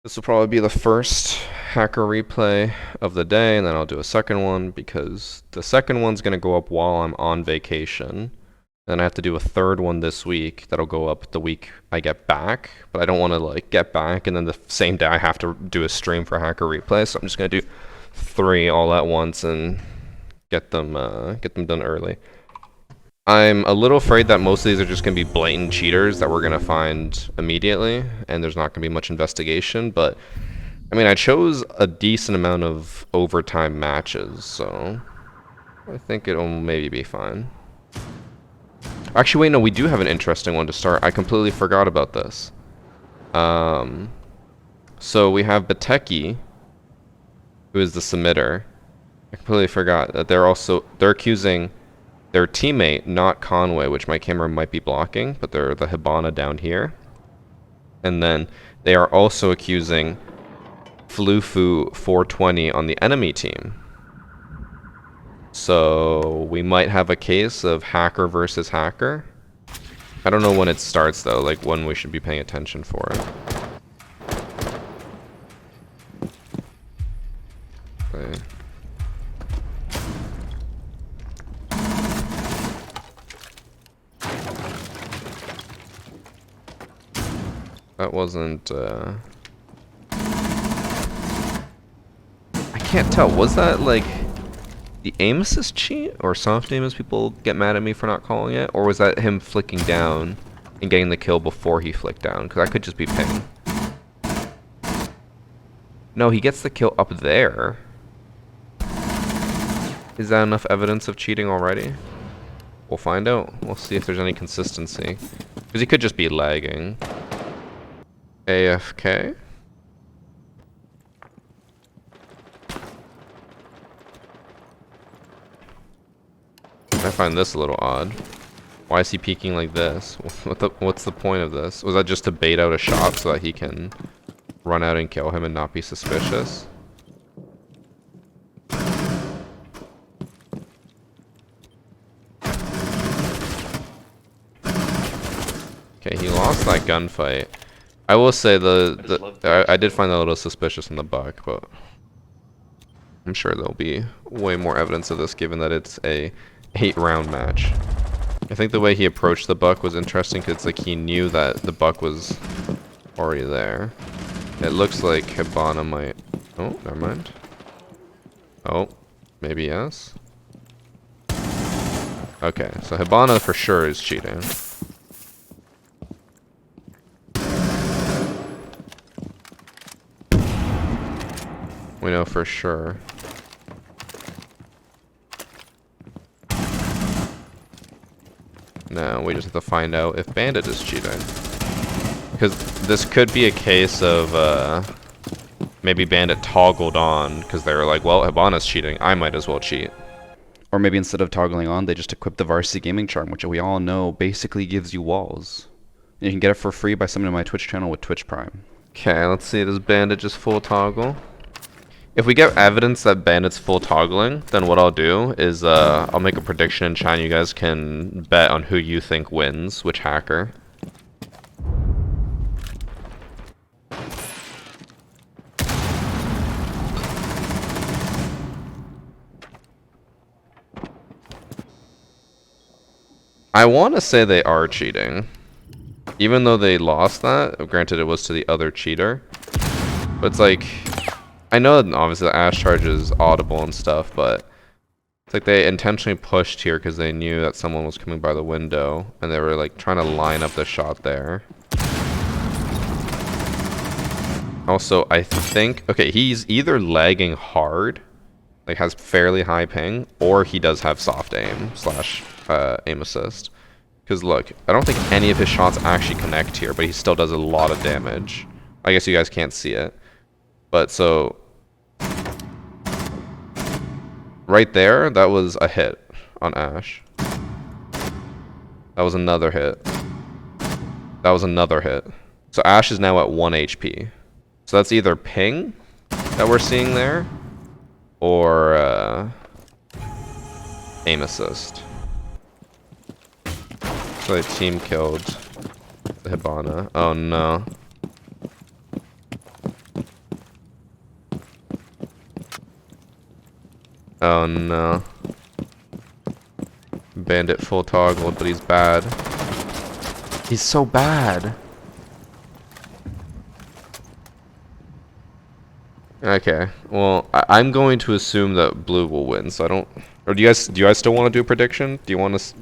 This will probably be the first hacker replay of the day, and then I'll do a second one because the second one's going to go up while I'm on vacation. Then I have to do a third one this week that'll go up the week I get back, but I don't want to like get back and then the same day I have to do a stream for hacker replay, so I'm just going to do 3 all at once and get them done early. I'm a little afraid that most of these are just going to be blatant cheaters that we're going to find immediately, and there's not going to be much investigation, but I mean, I chose a decent amount of overtime matches, so I think it'll maybe be fine. Actually, wait, no, we do have an interesting one to start. I completely forgot about this. So we have Bateki, who is the submitter. I completely forgot that they're accusing their teammate, not Conway, which my camera might be blocking, but they're the Hibana down here. And then they are also accusing Flufu 420 on the enemy team. So we might have a case of hacker versus hacker. I don't know when it starts though, like when we should be paying attention for it. Okay. That wasn't, I can't tell. Was that like the aim assist cheat or soft aim as people get mad at me for not calling it? Or was that him flicking down and getting the kill before he flicked down? Because that could just be ping. No, he gets the kill up there. Is that enough evidence of cheating already? We'll find out. We'll see if there's any consistency. Because he could just be lagging. AFK? I find this a little odd. Why is he peeking like this? What's the point of this? Was that just to bait out a shot so that he can run out and kill him and not be suspicious? Okay, he lost that gunfight. I will say I did find that a little suspicious in the buck, but I'm sure there'll be way more evidence of this given that it's a 8-round match. I think the way he approached the buck was interesting because it's like he knew that the buck was already there. It looks like Hibana might... Oh, never mind. Oh, maybe yes. Okay, so Hibana for sure is cheating. We know for sure. Now we just have to find out if Bandit is cheating. Because this could be a case of maybe Bandit toggled on because they were like, well, Hibana's cheating, I might as well cheat. Or maybe instead of toggling on, they just equip the VarsityGaming charm, which we all know basically gives you walls. And you can get it for free by summoning my Twitch channel with Twitch Prime. Okay, let's see, does Bandit just full toggle? If we get evidence that Bandit's full toggling, then what I'll do is I'll make a prediction in chat. You guys can bet on who you think wins, which hacker. I want to say they are cheating. Even though they lost that, granted it was to the other cheater. But it's like... I know that obviously the Ash charge is audible and stuff, but it's like they intentionally pushed here because they knew that someone was coming by the window and they were like trying to line up the shot there. Also, I think, okay, he's either lagging hard, like has fairly high ping, or he does have soft aim slash aim assist. Because look, I don't think any of his shots actually connect here, but he still does a lot of damage. I guess you guys can't see it. But so, right there, that was a hit on Ash. That was another hit. That was another hit. So Ash is now at 1 HP. So that's either ping that we're seeing there, or aim assist. So the team killed the Hibana. Oh no. Oh no. Bandit full toggled, but he's bad. He's so bad. Okay, well, I'm going to assume that blue will win, so I don't... Or do you guys still want to do a prediction? Do you want to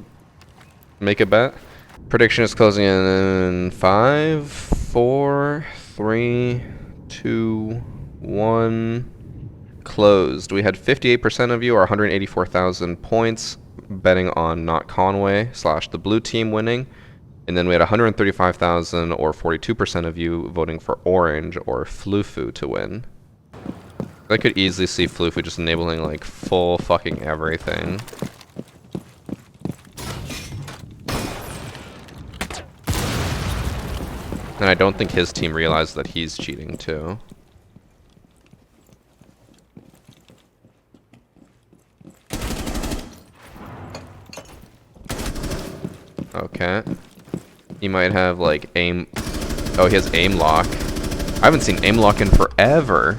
make a bet? Prediction is closing in 5, 4, 3, 2, 1. Closed. We had 58% of you, or 184,000 points, betting on not Conway / the blue team winning. And then we had 135,000, or 42% of you voting for orange or Flufu to win. I could easily see Flufu just enabling like full fucking everything. And I don't think his team realized that he's cheating too. Okay. He might have like aim... Oh, he has aim lock. I haven't seen aim lock in forever.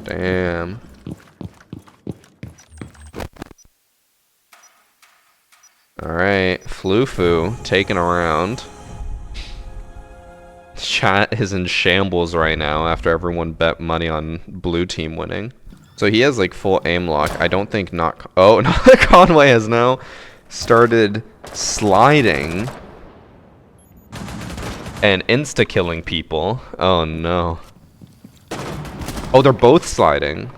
Damn. Alright, Flufu taking around. Chat is in shambles right now after everyone bet money on blue team winning. So he has like full aim lock. I don't think not... Oh, no, Conway has now started sliding and insta-killing people. Oh no. Oh, they're both sliding.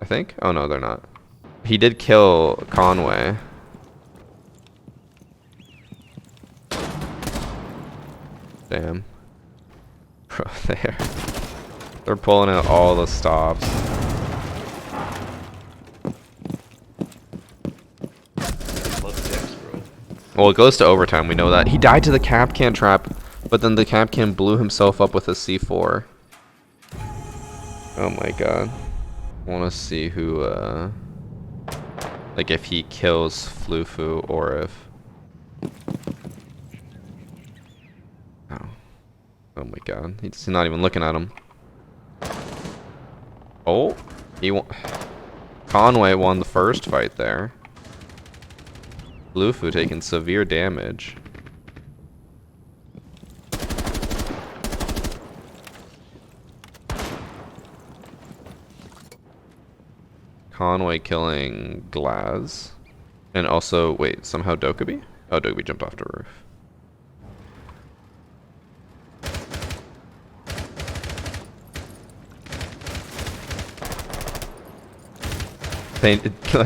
I think? Oh no, they're not. He did kill Conway. Damn. Bro, they're pulling out all the stops. Well, it goes to overtime, we know that. He died to the Capcan trap, but then the Capcan blew himself up with a C4. Oh my god. I want to see who, like if he kills Flufu or if... Oh. Oh my god. He's not even looking at him. Oh. Conway won the first fight there. Flufu taking severe damage. Conway killing Glaz. And also, wait, somehow Dokubi? Oh, Dokubi jumped off the roof.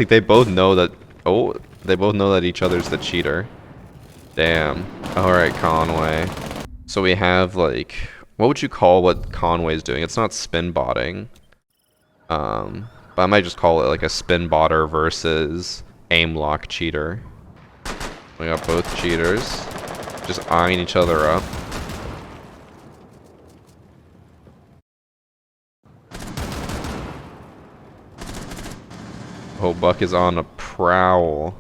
They both know that... Oh, they both know that each other's the cheater. Damn. Alright, Conway. So we have, like... What would you call what Conway's doing? It's not spinbotting. But I might just call it like a Spinbotter versus aim lock cheater. We got both cheaters. Just eyeing each other up. Oh, Buck is on a prowl.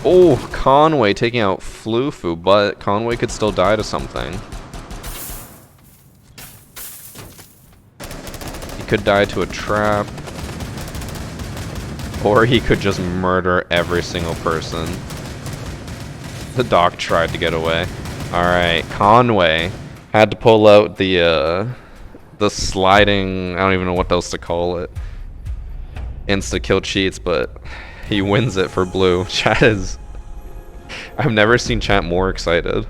Oh, Conway taking out Flufu, but Conway could still die to something. He could die to a trap. Or he could just murder every single person. The doc tried to get away. Alright, Conway had to pull out the sliding, I don't even know what else to call it. Insta-kill cheats, but he wins it for blue. Chat is... I've never seen chat more excited.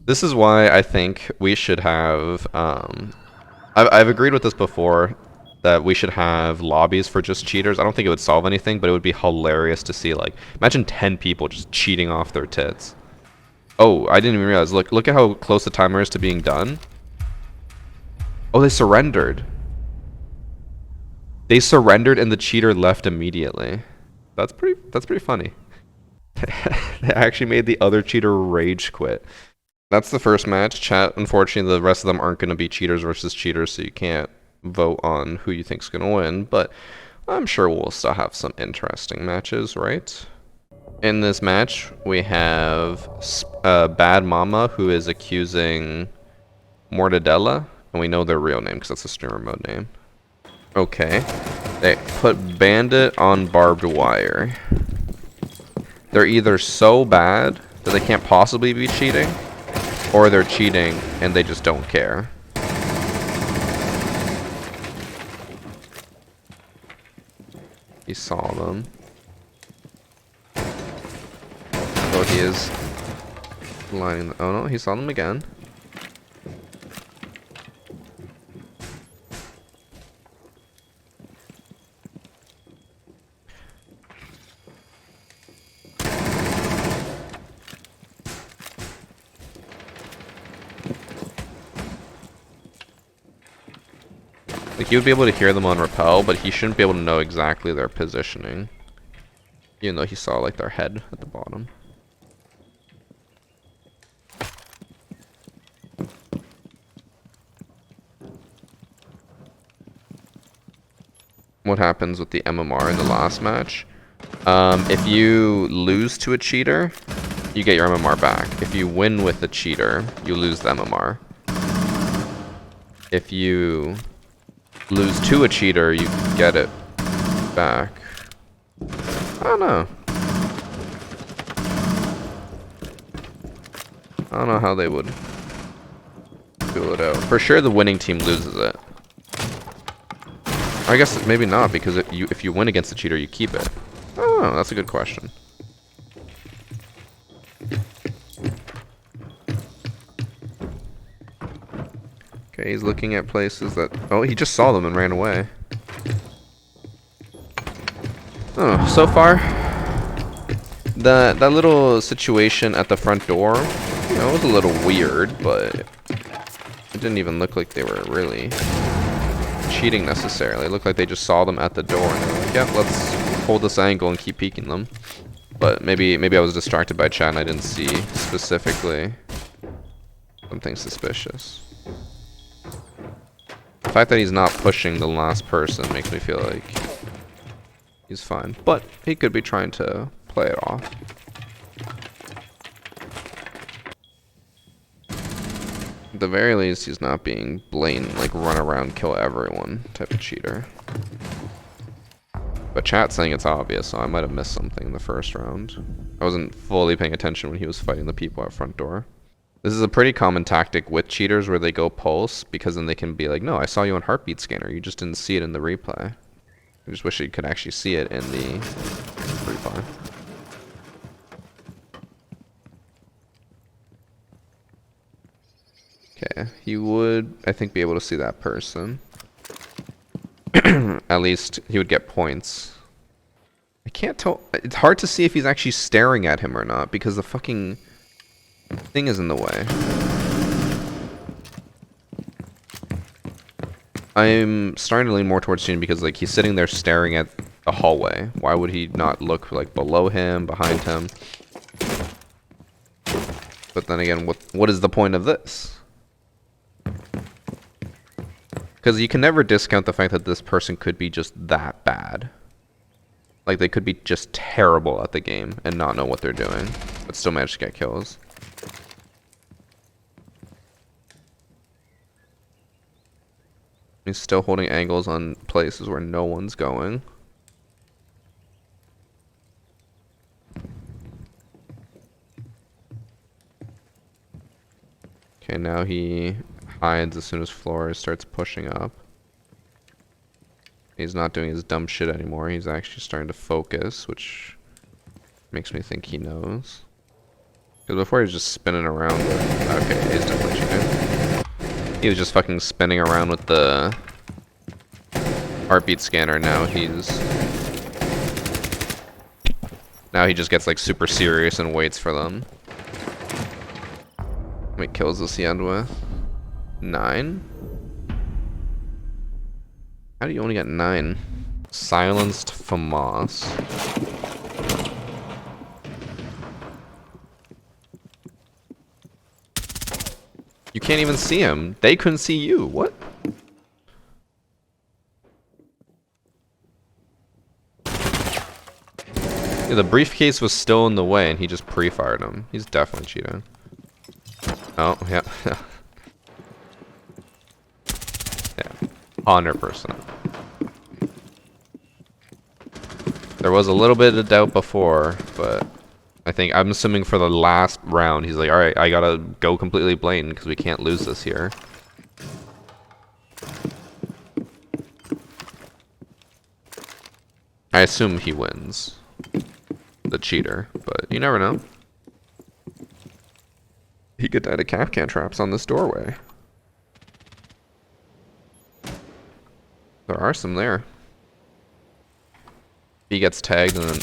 This is why I think we should have... I've agreed with this before, that we should have lobbies for just cheaters. I don't think it would solve anything, but it would be hilarious to see, like... Imagine 10 people just cheating off their tits. Oh, I didn't even realize. Look at how close the timer is to being done. Oh, they surrendered. They surrendered and the cheater left immediately. That's pretty funny. They actually made the other cheater rage quit. That's the first match. Chat, unfortunately, the rest of them aren't going to be cheaters versus cheaters, so you can't vote on who you think's gonna win, but I'm sure we'll still have some interesting matches, right? In this match, we have Bad Mama, who is accusing Mortadella, and we know their real name because that's a streamer mode name. Okay, they put Bandit on barbed wire. They're either so bad that they can't possibly be cheating, or they're cheating and they just don't care. He saw them. Oh, he is lining. Oh no, he saw them again. Like, he would be able to hear them on rappel, but he shouldn't be able to know exactly their positioning. Even though he saw, like, their head at the bottom. What happens with the MMR in the last match? If you lose to a cheater, you get your MMR back. If you win with a cheater, you lose the MMR. If you lose to a cheater, you get it back. I don't know. I don't know how they would fill it out. For sure the winning team loses it. I guess maybe not, because if you win against the cheater, you keep it. Oh, that's a good question. Okay, he's looking at places that... Oh, he just saw them and ran away. Oh, so far, that little situation at the front door, you know, it was a little weird, but it didn't even look like they were really cheating necessarily. It looked like they just saw them at the door and they were like, yeah, let's hold this angle and keep peeking them. But maybe I was distracted by chat and I didn't see specifically something suspicious. The fact that he's not pushing the last person makes me feel like he's fine. But he could be trying to play it off. At the very least, he's not being blatant, like run around, kill everyone type of cheater. But chat's saying it's obvious, so I might have missed something in the first round. I wasn't fully paying attention when he was fighting the people at front door. This is a pretty common tactic with cheaters where they go pulse, because then they can be like, no, I saw you on heartbeat scanner, you just didn't see it in the replay. I just wish you could actually see it in the replay. Okay, he would, I think, be able to see that person. At least he would get points. I can't tell. It's hard to see if he's actually staring at him or not because the fucking thing is in the way. I'm starting to lean more towards Sheen because like he's sitting there staring at the hallway. Why would he not look like below him, behind him? But then again, what is the point of this? Because you can never discount the fact that this person could be just that bad. Like, they could be just terrible at the game and not know what they're doing, but still manage to get kills. He's still holding angles on places where no one's going. Okay, now he hides as soon as Flores starts pushing up. He's not doing his dumb shit anymore. He's actually starting to focus, which makes me think he knows. Because before he was just spinning around with... Okay, he's definitely cheating. He was just fucking spinning around with the heartbeat scanner. Now he's... Now he just gets like super serious and waits for them. How many kills does he end with? 9? How do you only get 9? Silenced FAMAS. You can't even see him. They couldn't see you. What? Yeah, the briefcase was still in the way and he just pre-fired him. He's definitely cheating. Oh, yeah. Yeah, 100%. There was a little bit of doubt before, but I'm assuming for the last round, he's like, alright, I gotta go completely blatant because we can't lose this here. I assume he wins. The cheater, but you never know. He could die to Kapkan traps on this doorway. There are some there. He gets tagged and then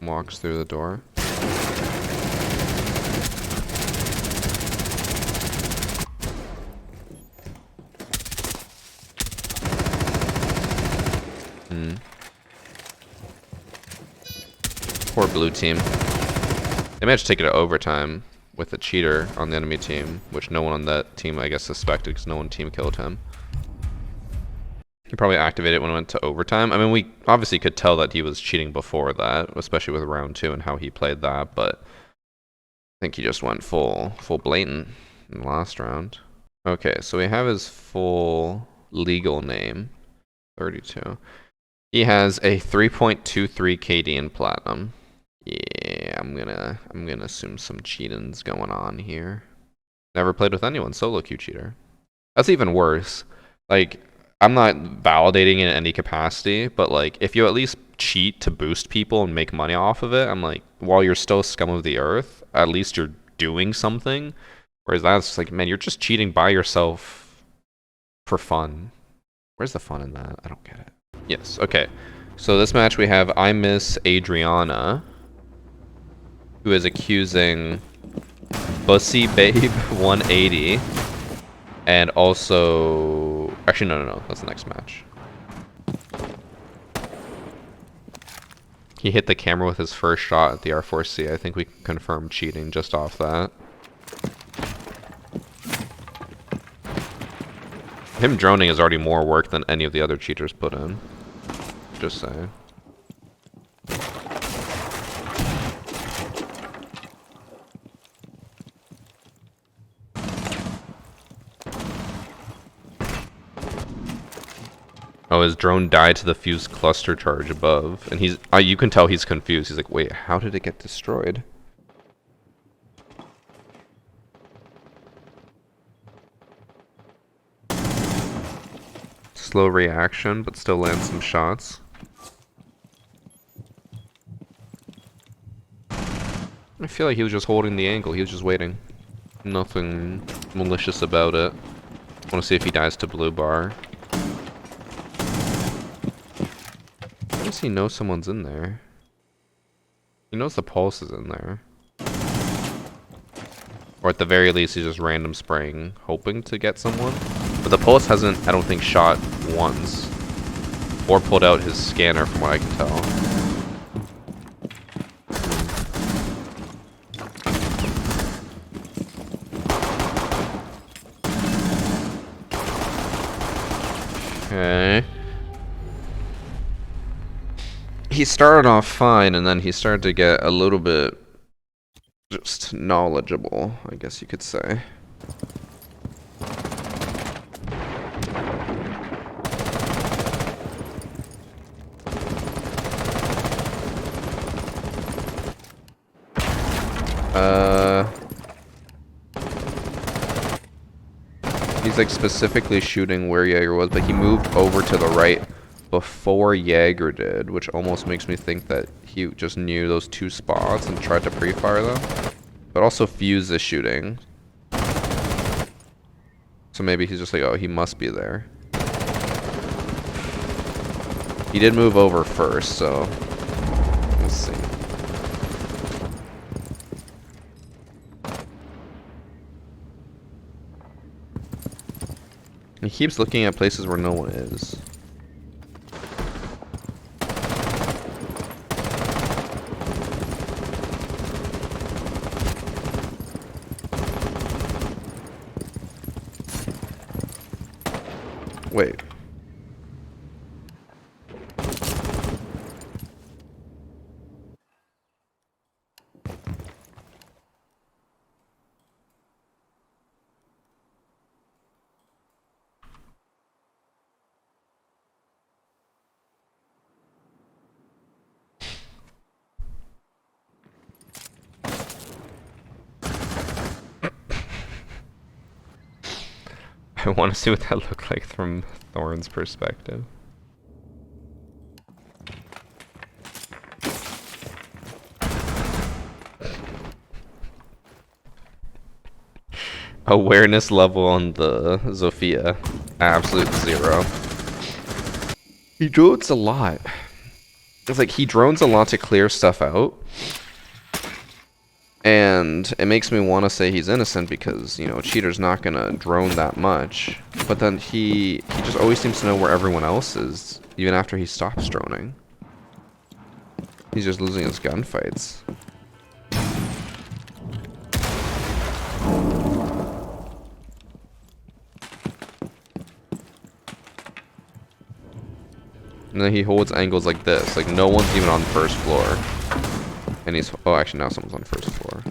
walks through the door. Poor blue team. They managed to take it to overtime with a cheater on the enemy team, which no one on that team, I guess, suspected because no one team killed him. He probably activated it when it went to overtime. I mean, we obviously could tell that he was cheating before that, especially with round 2 and how he played that, but I think he just went full blatant in the last round. Okay, so we have his full legal name, 32. He has a 3.23 KD in platinum. Yeah, I'm gonna assume some cheating's going on here. Never played with anyone, solo queue cheater. That's even worse. Like, I'm not validating it in any capacity, but like, if you at least cheat to boost people and make money off of it, I'm like, while you're still scum of the earth, at least you're doing something. Whereas that's like, man, you're just cheating by yourself for fun. Where's the fun in that? I don't get it. Yes, okay. So this match we have I Miss Adriana, who is accusing Bussy Babe 180, and also... Actually, no, that's the next match. He hit the camera with his first shot at the R4C. I think we can confirm cheating just off that. Him droning is already more work than any of the other cheaters put in. Just saying. Oh, his drone died to the fused cluster charge above, and he's you can tell he's confused. He's like, wait, how did it get destroyed? Slow reaction, but still lands some shots. I feel like he was just holding the angle. He was just waiting. Nothing malicious about it. I want to see if he dies to blue bar. I guess he knows someone's in there. He knows the pulse is in there. Or at the very least, he's just random spraying, hoping to get someone. But the pulse hasn't, I don't think, shot once. Or pulled out his scanner, from what I can tell. Okay. He started off fine, and then he started to get a little bit just knowledgeable, I guess you could say. He's like specifically shooting where Jaeger was, but he moved over to the right before Jaeger did, which almost makes me think that he just knew those two spots and tried to pre-fire them. But also Fuse is shooting. So maybe he's just like, oh, he must be there. He did move over first, so let's see. He keeps looking at places where no one is. Wait. I want to see what that looked like from Thorn's perspective. Awareness level on the Zofia, absolute 0. He drones a lot. It's like he drones a lot to clear stuff out. And it makes me want to say he's innocent because, you know, a cheater's not going to drone that much. But then he just always seems to know where everyone else is, even after he stops droning. He's just losing his gunfights. And then he holds angles like this. Like, no one's even on the first floor. And he's... Oh, actually, now someone's on the first floor.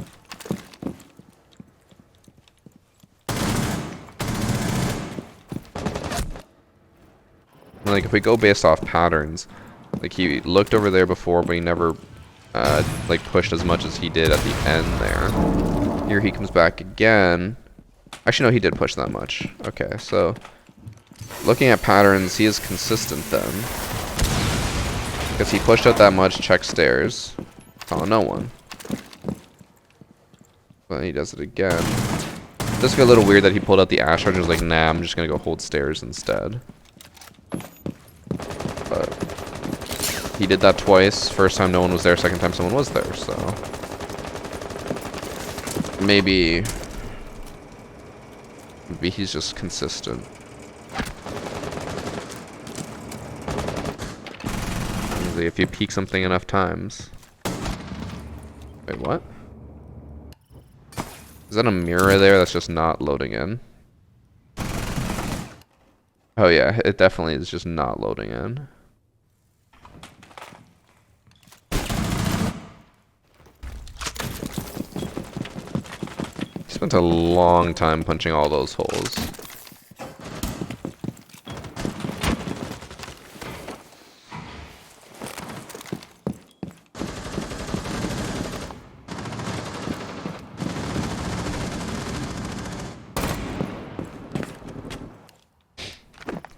And, like, if we go based off patterns, like, he looked over there before, but he never, like, pushed as much as he did at the end there. Here he comes back again. Actually, no, he did push that much. Okay, so... Looking at patterns, he is consistent then. Because he pushed out that much, checked stairs. Oh, no one. But he does it again. This got a little weird that he pulled out the ash charge and was like, nah, I'm just gonna go hold stairs instead. But he did that twice. First time no one was there, second time someone was there, so maybe he's just consistent. If you peek something enough times. Wait, what? Is that a mirror there that's just not loading in? Oh yeah, it definitely is just not loading in. He spent a long time punching all those holes.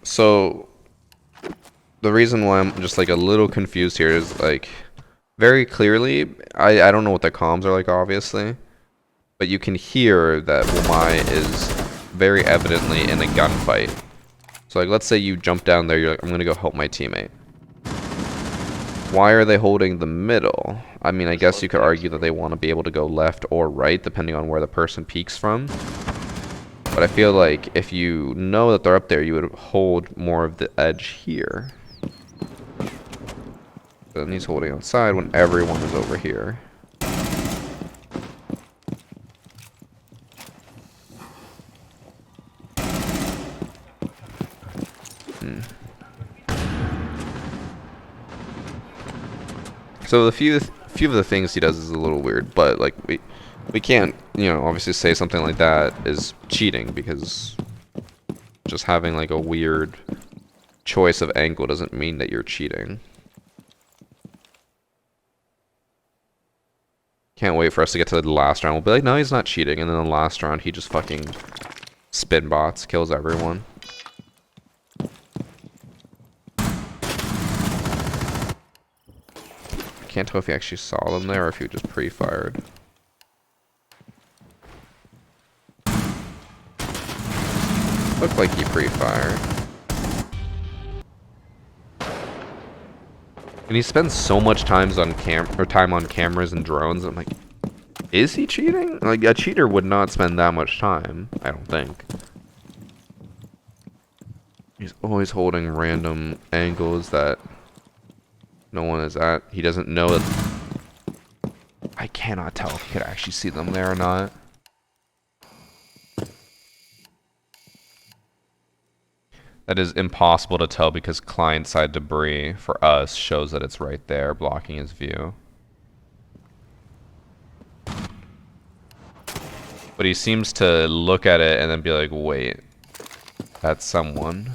So, the reason why I'm just like a little confused here is like, very clearly, I don't know what the comms are like obviously, but you can hear that Wumai is very evidently in a gunfight. So like, let's say you jump down there, you're like, I'm gonna go help my teammate. Why are they holding the middle? I mean, I guess you could argue that they want to be able to go left or right, depending on where the person peeks from. But I feel like if you know that they're up there, you would hold more of the edge here. Then he's holding outside when everyone is over here. So the few of the things he does is a little weird, but like we can't, you know, obviously say something like that is cheating, because just having like a weird choice of angle doesn't mean that you're cheating. Can't wait for us to get to the last round. We'll be like, no, he's not cheating, and then the last round he just fucking spinbots, kills everyone. I can't tell if he actually saw them there or if he just pre-fired. Looked like he pre-fired. And he spends so much time on cameras and drones. I'm like, is he cheating? Like, a cheater would not spend that much time, I don't think. He's always holding random angles that no one is at. He doesn't know that. I cannot tell if he could actually see them there or not. That is impossible to tell because client-side debris for us shows that it's right there, blocking his view. But he seems to look at it and then be like, wait, that's someone.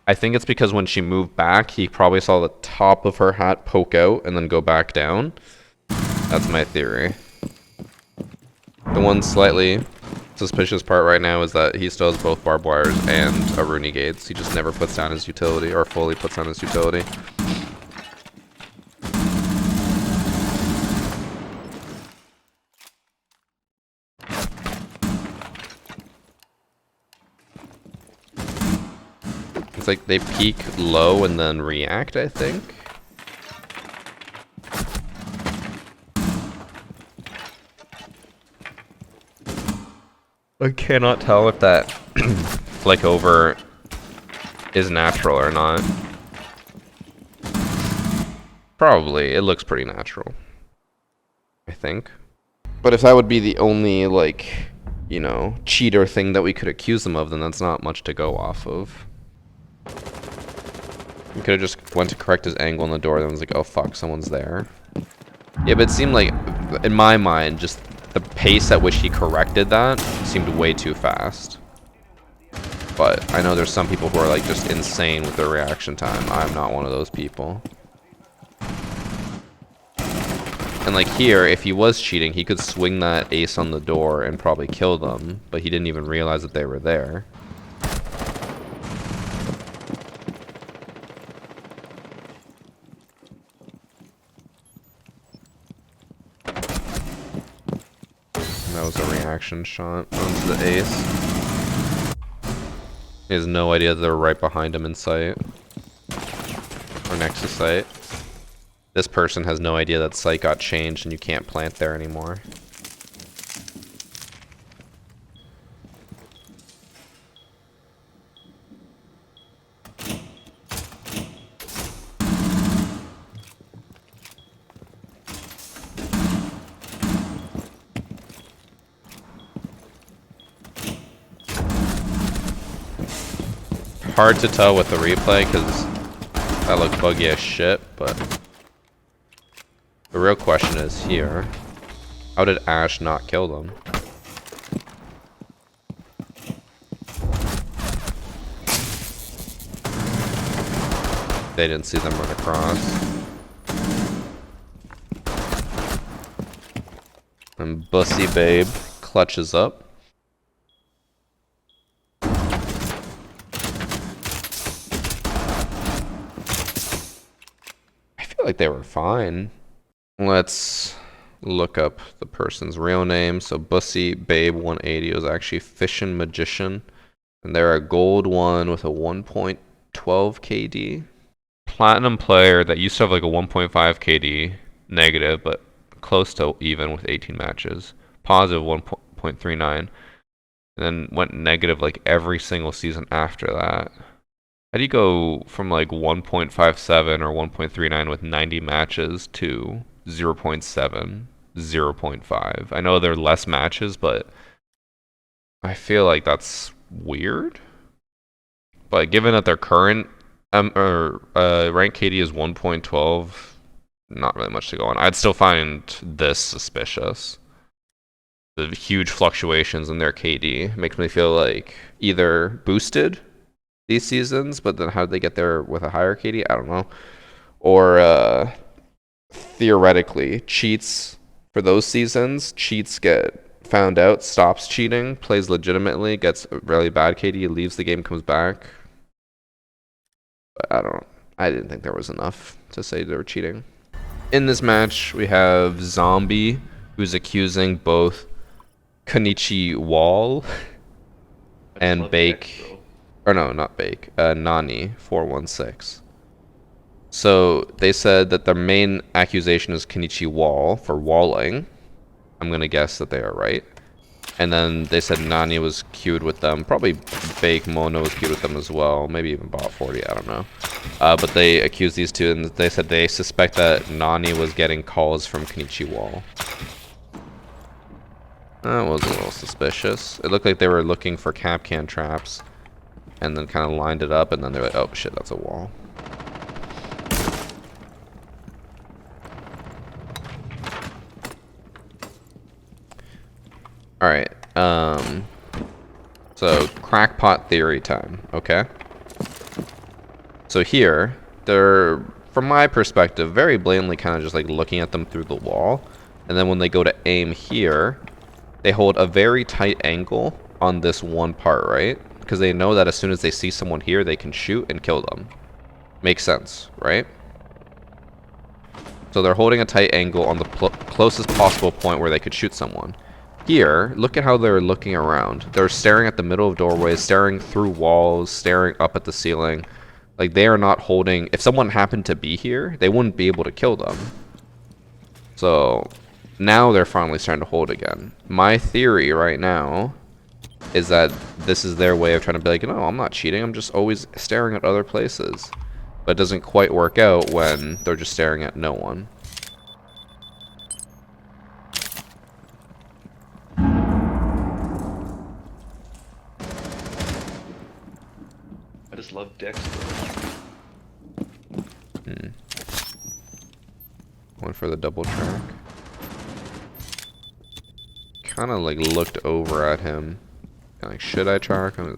I think it's because when she moved back, he probably saw the top of her hat poke out and then go back down. That's my theory. The one slightly suspicious part right now is that he still has both barbed wires and a Rooney gates. He just never puts down his utility, or fully puts down his utility. It's like they peak low and then react, I think. I cannot tell if that flick over is natural or not. Probably. It looks pretty natural, I think. But if that would be the only, like, you know, cheater thing that we could accuse them of, then that's not much to go off of. He could have just went to correct his angle on the door, then was like, oh fuck, someone's there. Yeah, but it seemed like, in my mind, just the pace at which he corrected that seemed way too fast. But I know there's some people who are like just insane with their reaction time. I'm not one of those people. And like here, if he was cheating, he could swing that ace on the door and probably kill them, but he didn't even realize that they were there. That was a reaction shot onto the ace. He has no idea that they're right behind him in sight. Or next to sight. This person has no idea that sight got changed and you can't plant there anymore. Hard to tell with the replay because that looked buggy as shit, but the real question is here, how did Ash not kill them? They didn't see them run across. And Bussy Babe clutches up. Like they were fine. Let's look up the person's real name. So Bussy Babe 180 was actually Fishin' Magician, and they're a gold one with a 1.12 KD. Platinum player that used to have like a 1.5 KD negative, but close to even with 18 matches. Positive 1.39, and then went negative like every single season after that. How do you go from like 1.57 or 1.39 with 90 matches to 0.7, 0.5? I know there are less matches, but I feel like that's weird. But given that their current rank KD is 1.12, not really much to go on. I'd still find this suspicious. The huge fluctuations in their KD makes me feel like either boosted these seasons, but then how did they get there with a higher KD? I don't know. Or theoretically, cheats for those seasons, cheats get found out, stops cheating, plays legitimately, gets a really bad KD, leaves the game, comes back. But I didn't think there was enough to say they were cheating. In this match, we have Zombie, who's accusing both Kenichi Wall and Bake. Or no, not Bake. Nani 416. So they said that their main accusation is Kenichi Wall for walling. I'm gonna guess that they are right. And then they said Nani was queued with them. Probably Bake Mono was queued with them as well. Maybe even Bot 40. I don't know. But they accused these two, and they said they suspect that Nani was getting calls from Kenichi Wall. That was a little suspicious. It looked like they were looking for Capcan traps, and then kind of lined it up, and then they're like, oh shit, that's a wall. Alright, so crackpot theory time, okay? So here, they're, from my perspective, very blatantly kind of just like looking at them through the wall. And then when they go to aim here, they hold a very tight angle on this one part, right? Because they know that as soon as they see someone here, they can shoot and kill them. Makes sense, right? So they're holding a tight angle on the closest possible point where they could shoot someone. Here, look at how they're looking around. They're staring at the middle of doorways, staring through walls, staring up at the ceiling. Like, they are not holding... If someone happened to be here, they wouldn't be able to kill them. So, now they're finally starting to hold again. My theory right now is that this is their way of trying to be like, no, I'm not cheating, I'm just always staring at other places. But it doesn't quite work out when they're just staring at no one. I just love Dexter. One for the double track. Kind of like looked over at him. Like, should I track him?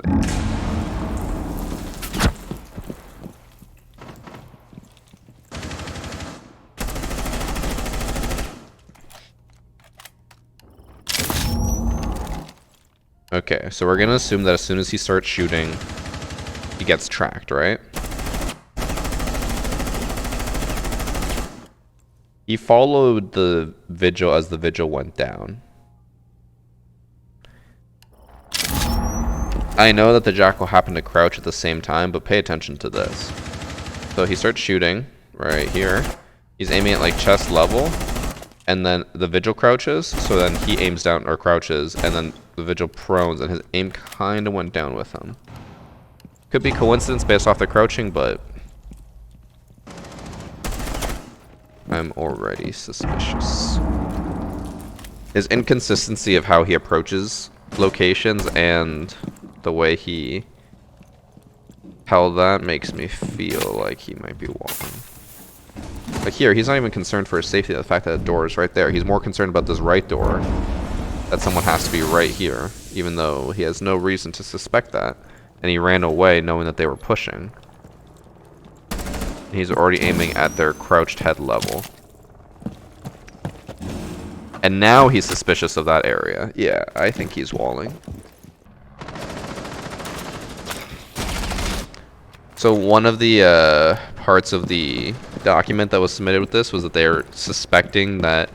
Okay, so we're gonna assume that as soon as he starts shooting, he gets tracked, right? He followed the vigil as the vigil went down. I know that the jackal happened to crouch at the same time, but pay attention to this. So he starts shooting right here. He's aiming at like chest level, and then the vigil crouches, so then he aims down or crouches, and then the vigil prones, and his aim kind of went down with him. Could be coincidence based off the crouching, but I'm already suspicious. His inconsistency of how he approaches locations and the way he held that makes me feel like he might be walking. Like here, he's not even concerned for his safety, the fact that the door is right there. He's more concerned about this right door, that someone has to be right here, even though he has no reason to suspect that. And he ran away knowing that they were pushing. He's already aiming at their crouched head level. And now he's suspicious of that area. Yeah, I think he's walling. So one of the parts of the document that was submitted with this was that they're suspecting that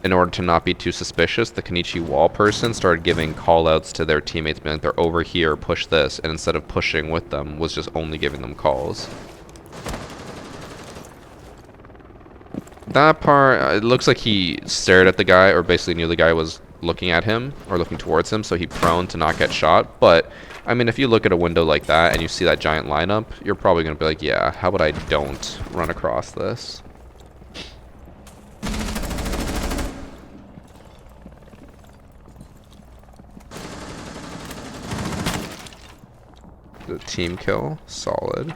in order to not be too suspicious, the Kenichi Wall person started giving call-outs to their teammates, being like, they're over here, push this, and instead of pushing with them, was just only giving them calls. That part, it looks like he stared at the guy, or basically knew the guy was looking at him, or looking towards him, so he prone to not get shot. But, I mean, if you look at a window like that, and you see that giant lineup, you're probably going to be like, yeah, how about I don't run across this? The team kill, solid.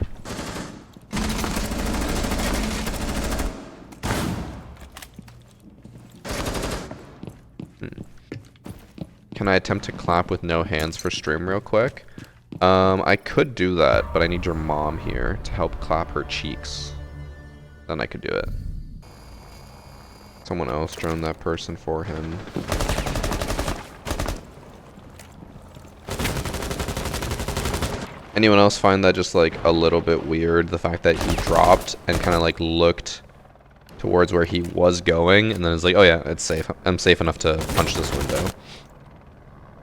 Can I attempt to clap with no hands for stream real quick? I could do that, but I need your mom here to help clap her cheeks. Then I could do it. Someone else drone that person for him. Anyone else find that just like a little bit weird? The fact that he dropped and kind of like looked towards where he was going and then is like, oh yeah, it's safe. I'm safe enough to punch this window.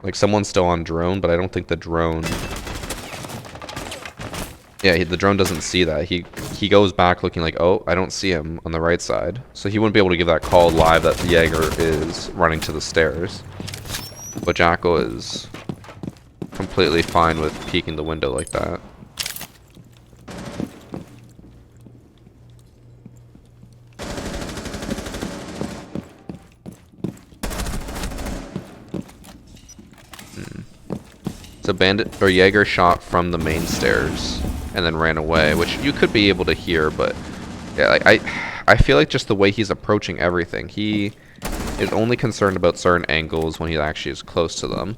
Like someone's still on drone, but I don't think the drone... Yeah, the drone doesn't see that. He goes back looking like, oh, I don't see him on the right side. So he wouldn't be able to give that call live that Jaeger is running to the stairs. But Jackal is completely fine with peeking the window like that. So Bandit or Jaeger shot from the main stairs and then ran away, which you could be able to hear, but yeah, like I feel like just the way he's approaching everything, he is only concerned about certain angles when he actually is close to them.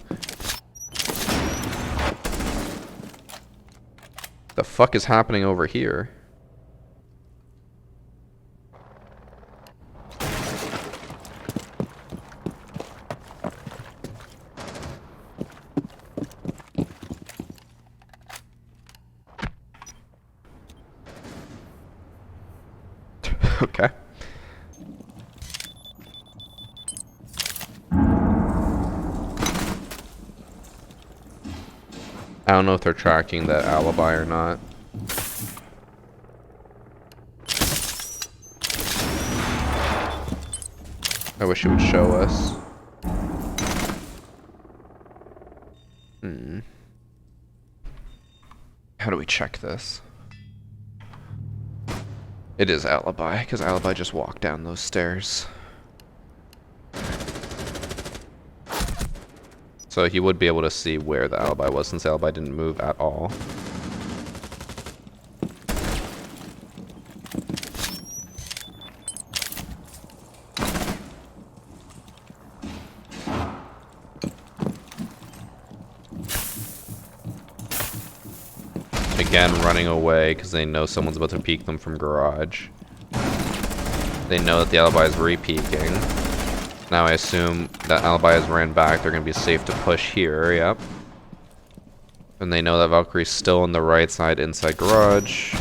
The fuck is happening over here? I don't know if they're tracking that alibi or not. I wish it would show us. How do we check this? It is alibi, because alibi just walked down those stairs. So he would be able to see where the alibi was, since the alibi didn't move at all. Again, running away because they know someone's about to peek them from garage. They know that the alibi is re-peeking. Now I assume that alibi has ran back. They're going to be safe to push here, yep. And they know that Valkyrie's still on the right side inside garage.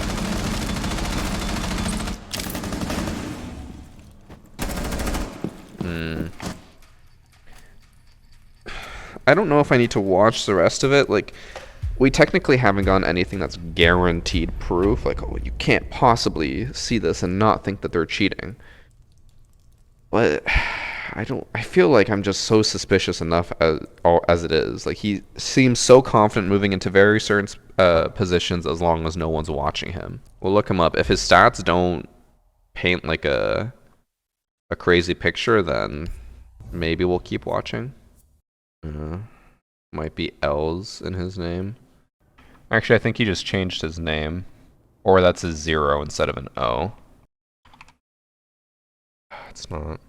I don't know if I need to watch the rest of it. Like, we technically haven't gotten anything that's guaranteed proof. Like, oh, you can't possibly see this and not think that they're cheating. But I feel like I'm just so suspicious enough as it is. Like, he seems so confident moving into very certain positions as long as no one's watching him. We'll look him up. If his stats don't paint like a crazy picture, then maybe we'll keep watching. Might be L's in his name. Actually, I think he just changed his name. Or that's a 0 instead of an O. It's not.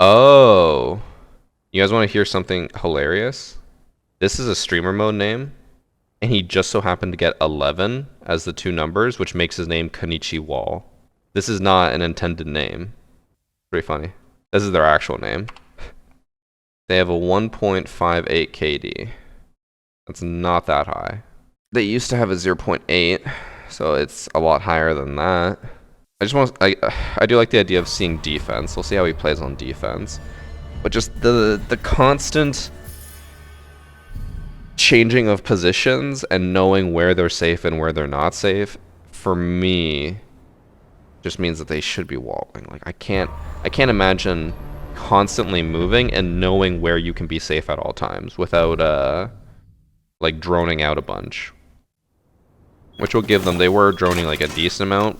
Oh. You guys want to hear something hilarious? This is a streamer mode name. And he just so happened to get 11 as the two numbers, which makes his name Konichi Wall. This is not an intended name. Pretty funny. This is their actual name. They have a 1.58 KD. That's not that high. They used to have a 0.8, so it's a lot higher than that. I do like the idea of seeing defense. We'll see how he plays on defense. But just the constant changing of positions and knowing where they're safe and where they're not safe, for me, just means that they should be walling. Like, I can't imagine constantly moving and knowing where you can be safe at all times without like droning out a bunch. Which will give them, they were droning like a decent amount,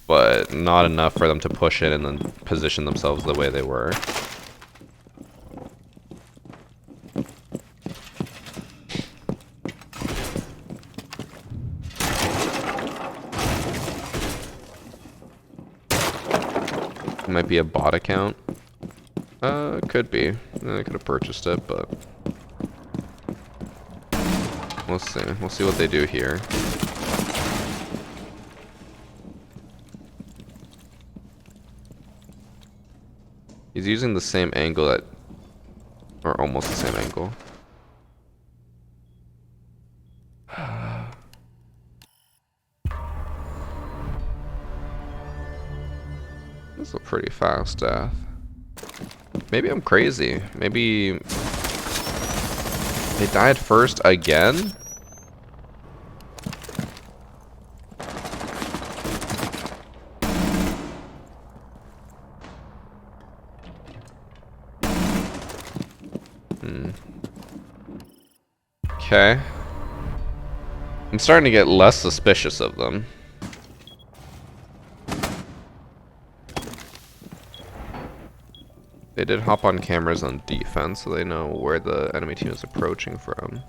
but not enough for them to push in and then position themselves the way they were. It might be a bot account. Could be. I could have purchased it, but we'll see. We'll see what they do here. He's using the same angle that, or almost the same angle. This is a pretty fast death. Maybe I'm crazy. Maybe they died first again? Okay. I'm starting to get less suspicious of them. They did hop on cameras on defense, so they know where the enemy team is approaching from.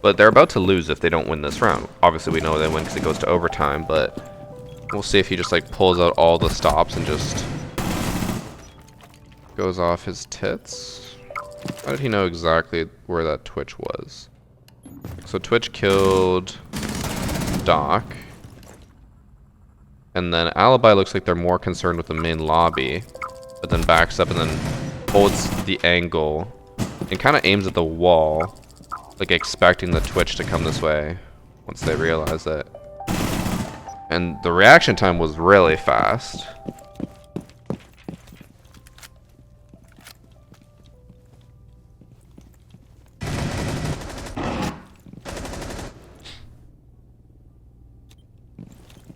But they're about to lose if they don't win this round. Obviously, we know they win because it goes to overtime, but we'll see if he just like pulls out all the stops and just goes off his tits. How did he know exactly where that Twitch was? So Twitch killed Doc. And then Alibi looks like they're more concerned with the main lobby, but then backs up and then holds the angle and kind of aims at the wall, like expecting the Twitch to come this way once they realize it. And the reaction time was really fast.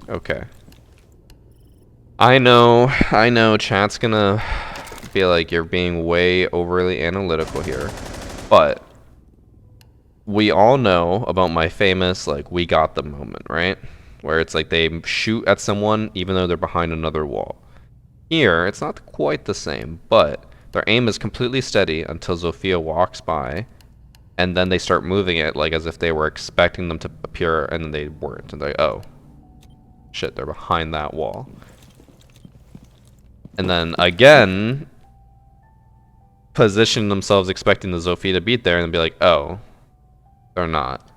Okay. I know, chat's gonna be like, you're being way overly analytical here. But we all know about my famous, like, we got the moment, right? Where it's like they shoot at someone even though they're behind another wall. Here, it's not quite the same, but their aim is completely steady until Zofia walks by, and then they start moving it like as if they were expecting them to appear, and then they weren't. And they're like, oh, shit, they're behind that wall. And then again, position themselves expecting the Zofia to beat there, and be like, oh, they're not.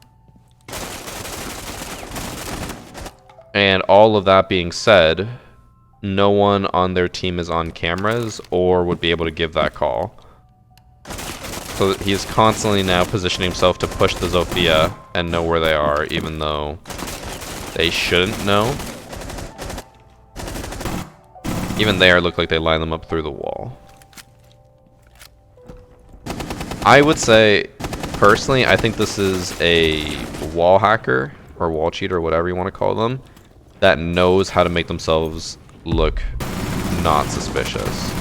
And all of that being said, no one on their team is on cameras or would be able to give that call. So he's constantly now positioning himself to push the Zofia and know where they are, even though they shouldn't know. Even there, look like they line them up through the wall. I would say, personally, I think this is a wall hacker or wall cheater, whatever you want to call them, that knows how to make themselves look not suspicious.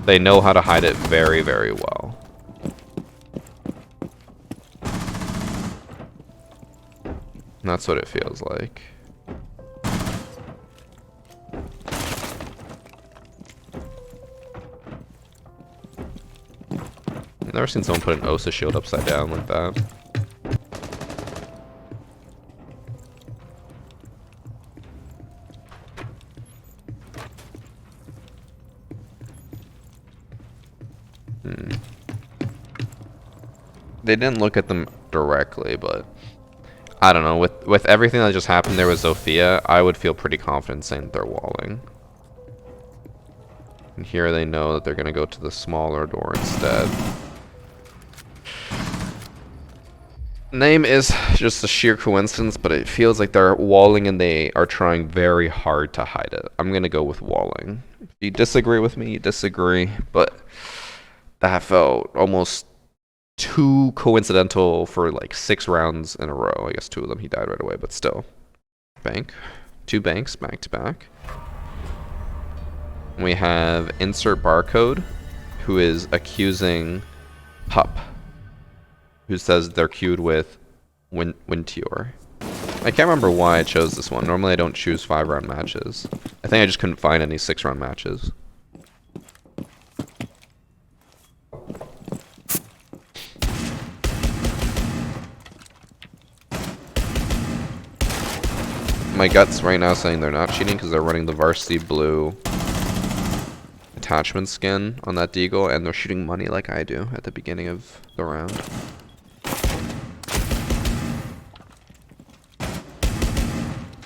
They know how to hide it very, very well. And that's what it feels like. I've never seen someone put an Osa shield upside down like that. They didn't look at them directly, but I don't know. With everything that just happened there with Zofia, I would feel pretty confident saying that they're walling. And here they know that they're going to go to the smaller door instead. Name is just a sheer coincidence, but it feels like they're walling and they are trying very hard to hide it. I'm going to go with walling. If you disagree with me, you disagree, but that felt almost too coincidental for like 6 rounds in a row. I guess 2 of them he died right away, but still. Bank. 2 banks back to back. We have insert barcode, who is accusing Pup, who says they're queued with Wintior. I can't remember why I chose this one. Normally I don't choose 5-round matches. I think I just couldn't find any 6-round matches. My gut's right now saying they're not cheating because they're running the varsity blue attachment skin on that deagle, and they're shooting money like I do at the beginning of the round.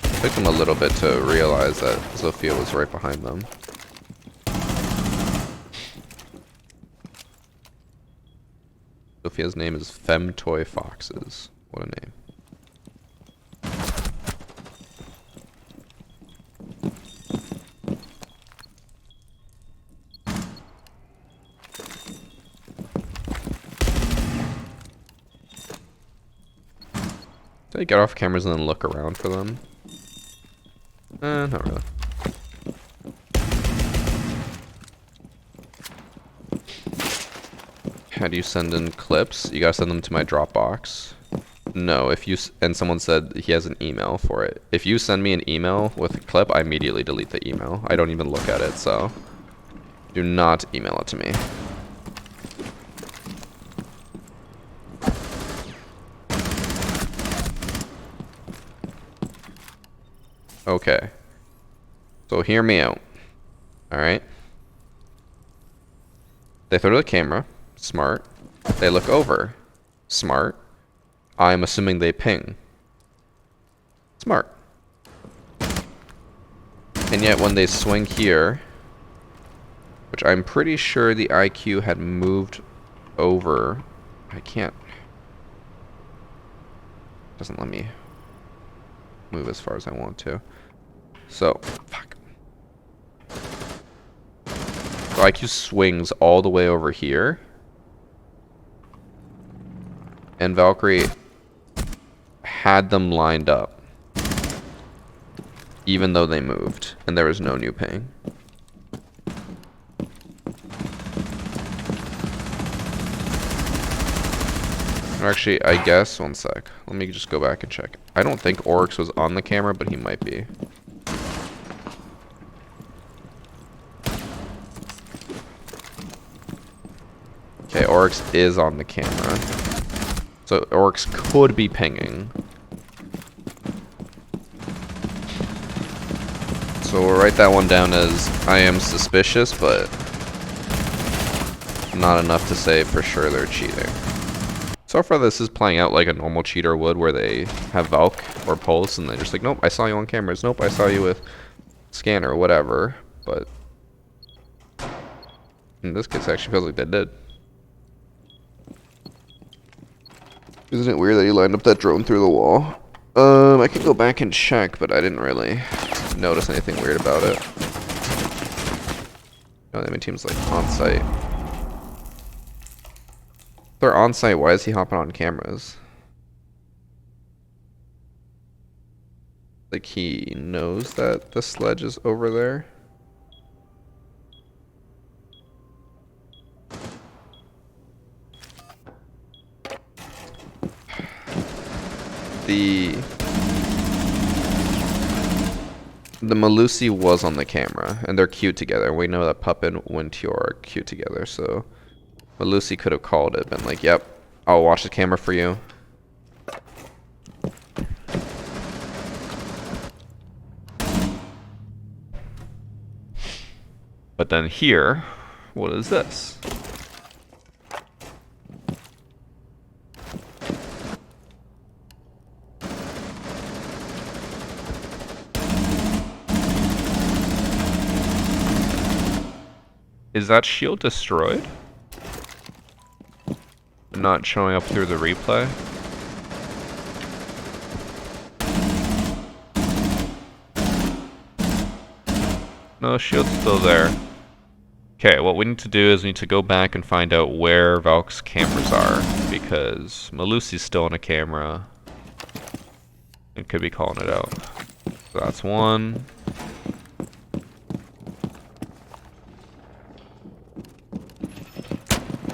It took them a little bit to realize that Zofia was right behind them. Zofia's name is Femtoy Foxes. What a name. Did I get off cameras and then look around for them? Not really. How do you send in clips? You gotta send them to my Dropbox. No, if you and someone said he has an email for it. If you send me an email with a clip, I immediately delete the email. I don't even look at it, so do not email it to me. Okay. So hear me out. Alright. They throw to the camera. Smart. They look over. Smart. I'm assuming they ping. Smart. And yet when they swing here, which I'm pretty sure the IQ had moved over. I can't. Doesn't let me move as far as I want to. So, fuck. So IQ swings all the way over here. And Valkyrie had them lined up. even though they moved, and there was no new ping. Actually, I guess, one sec. Let me just go back and check. I don't think Oryx was on the camera, but he might be. Okay, Oryx is on the camera. So Oryx could be pinging. So we'll write that one down as I am suspicious, but not enough to say for sure they're cheating. So far this is playing out like a normal cheater would, where they have Valk or Pulse and they're just like, nope, I saw you on cameras, nope, I saw you with scanner or whatever. But in this case, it actually feels like they did. Isn't it weird that he lined up that drone through the wall? I could go back and check, but I didn't really notice anything weird about it. No, the enemy team's like on site. If they're on site, why is he hopping on cameras? Like he knows that the sledge is over there? The Malusi was on the camera, and they're queued together. We know that Pup and Wintior are queued together, so Malusi could have called it, been like, yep, I'll watch the camera for you. But then here, what is this? Is that shield destroyed? Not showing up through the replay? No, shield's still there. Okay, what we need to do is we need to go back and find out where Valk's cameras are, because Malusi's still on a camera and could be calling it out. So that's one.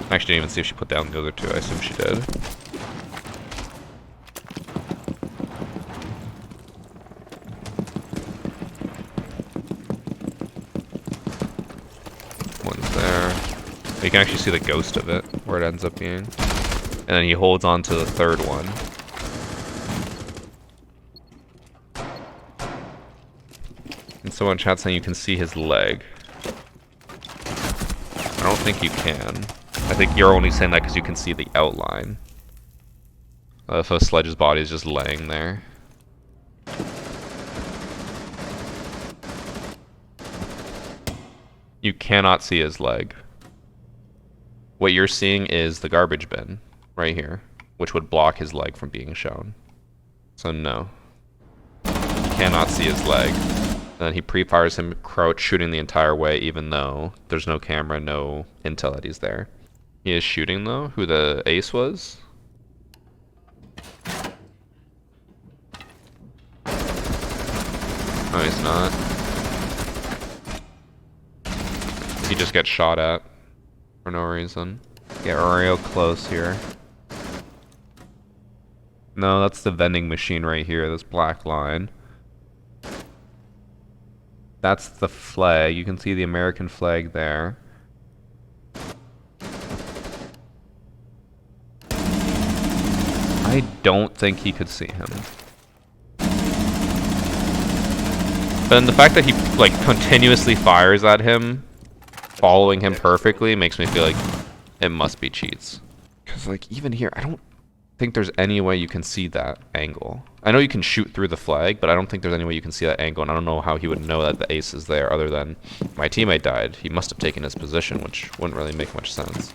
Actually, didn't even see if she put down the other two. I assume she did. One's there. You can actually see the ghost of it, where it ends up being. And then he holds on to the third one. And someone in chat saying you can see his leg. I don't think you can. I think you're only saying that because you can see the outline. If a sledge's body is just laying there. You cannot see his leg. What you're seeing is the garbage bin right here, which would block his leg from being shown. So no. You cannot see his leg. And then he pre-fires him crouch shooting the entire way, even though there's no camera, no intel that he's there. He is shooting though, who the ace was. No, he's not. He just gets shot at for no reason. Get real close here. No, that's the vending machine right here, this black line. That's the flag. You can see the American flag there. I don't think he could see him. But the fact that he like continuously fires at him, following him perfectly, makes me feel like it must be cheats. Because like even here, I don't think there's any way you can see that angle. I know you can shoot through the flag, but I don't think there's any way you can see that angle, and I don't know how he would know that the ace is there other than my teammate died. He must have taken his position, which wouldn't really make much sense.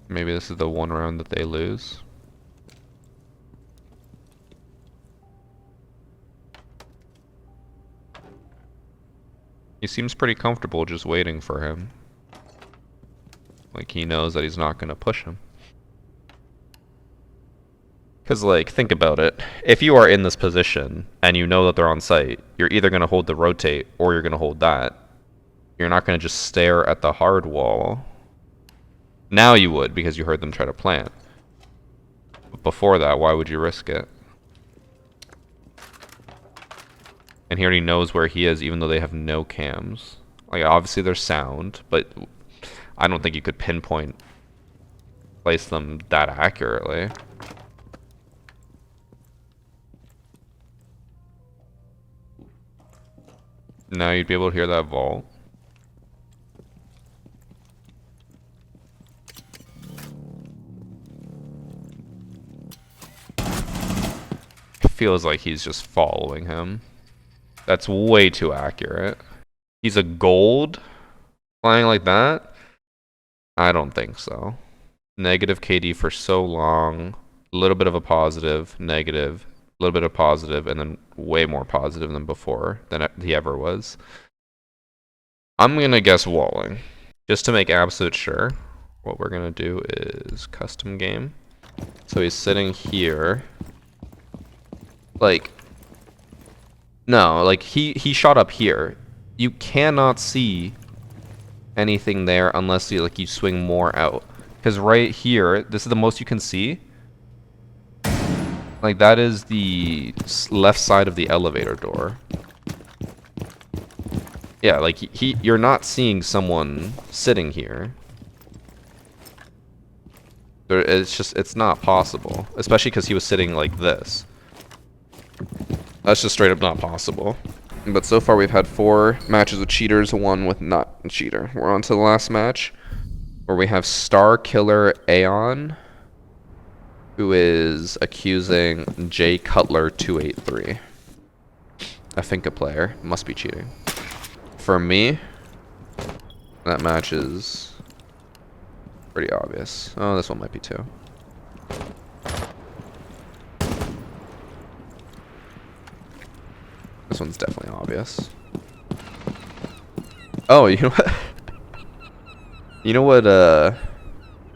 Maybe this is the one round that they lose. He seems pretty comfortable just waiting for him. Like, he knows that he's not gonna push him. Because, like, think about it. If you are in this position and you know that they're on site, you're either going to hold the rotate or you're going to hold that. You're not going to just stare at the hard wall. Now you would, because you heard them try to plant. But before that, why would you risk it? And he already knows where he is, even though they have no cams. Like, obviously there's sound, but I don't think you could pinpoint place them that accurately. Now you'd be able to hear that vault. Feels like he's just following him. That's way too accurate. He's a gold flying like that? I don't think so. Negative KD for so long. A little bit of a positive, negative, a little bit of positive, and then way more positive than before than he ever was. I'm gonna guess walling. Just to make absolute sure, what we're gonna do is custom game. So he's sitting here. Like, no, like he shot up here. You cannot see anything there unless you swing more out. Because right here, this is the most you can see. Like, that is the left side of the elevator door. Yeah, like you're not seeing someone sitting here. It's not possible, especially because he was sitting like this. That's just straight up not possible. But so far we've had 4 matches with cheaters, 1 with not a cheater. We're on to the last match, where we have Star Killer Aeon, who is accusing J Cutler 283. I think a player must be cheating. For me, that match is pretty obvious. Oh, this one might be too. This one's definitely obvious. Oh, you know what? You know what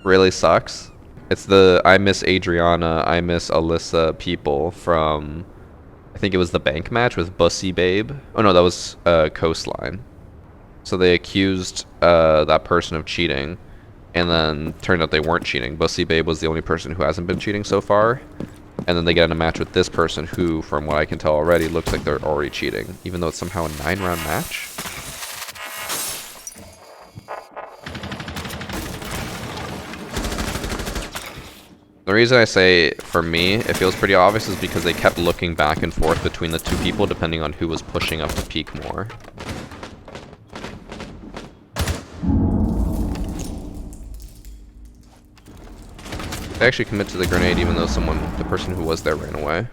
really sucks? It's the I miss Adriana, I miss Alyssa people from, I think it was the bank match with Bussy Babe. Oh no, that was Coastline. So they accused that person of cheating, and then turned out they weren't cheating. Bussy Babe was the only person who hasn't been cheating so far. And then they get in a match with this person who, from what I can tell already, looks like they're already cheating, even though it's somehow a 9-round match. The reason I say, for me, it feels pretty obvious is because they kept looking back and forth between the 2 people depending on who was pushing up to peak more. They actually commit to the grenade even though the person who was there ran away.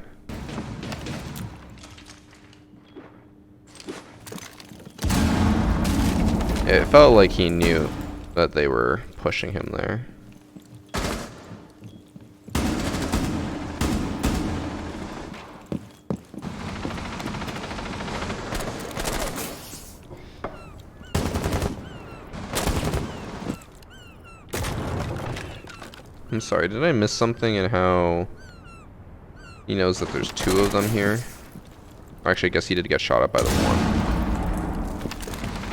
It felt like he knew that they were pushing him there. I'm sorry, did I miss something in how he knows that there's 2 of them here? Actually, I guess he did get shot up by the one.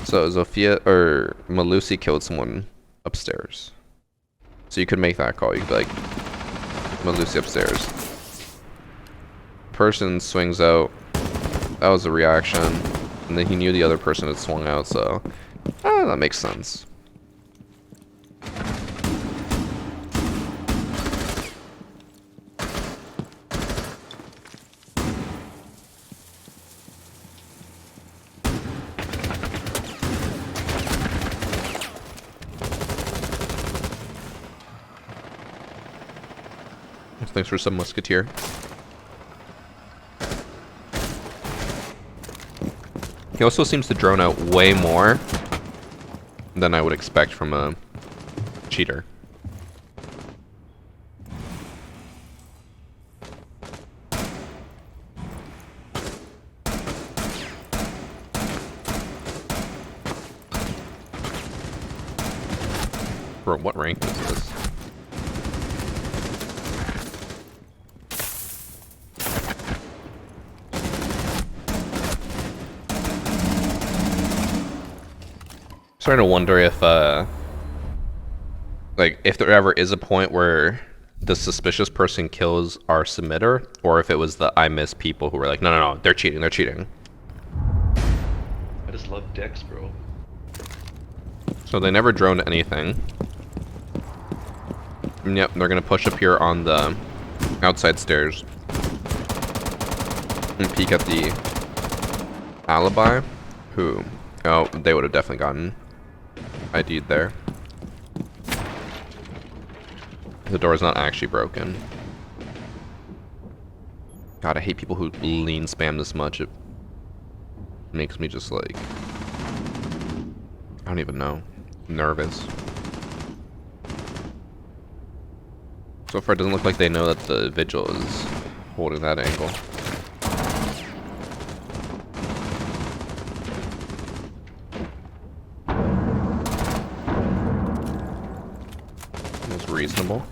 So Zofia or Malusi killed someone upstairs. So you could make that call. You could be like, Malusi upstairs. Person swings out. That was a reaction. And then he knew the other person had swung out, so that makes sense. Thanks for some musketeer. He also seems to drone out way more than I would expect from a cheater. Bro, what rank is this? Starting to wonder if, like, if there ever is a point where the suspicious person kills our submitter, or if it was the I miss people who were like, no, no, no, they're cheating, they're cheating. I just love decks, bro. So they never droned anything. And yep, they're gonna push up here on the outside stairs and peek at the alibi. Who? Oh, they would have definitely gotten ID'd there. The door is not actually broken. God, I hate people who lean spam this much. It makes me just like, I don't even know, nervous. So far it doesn't look like they know that the vigil is holding that angle. It's reasonable.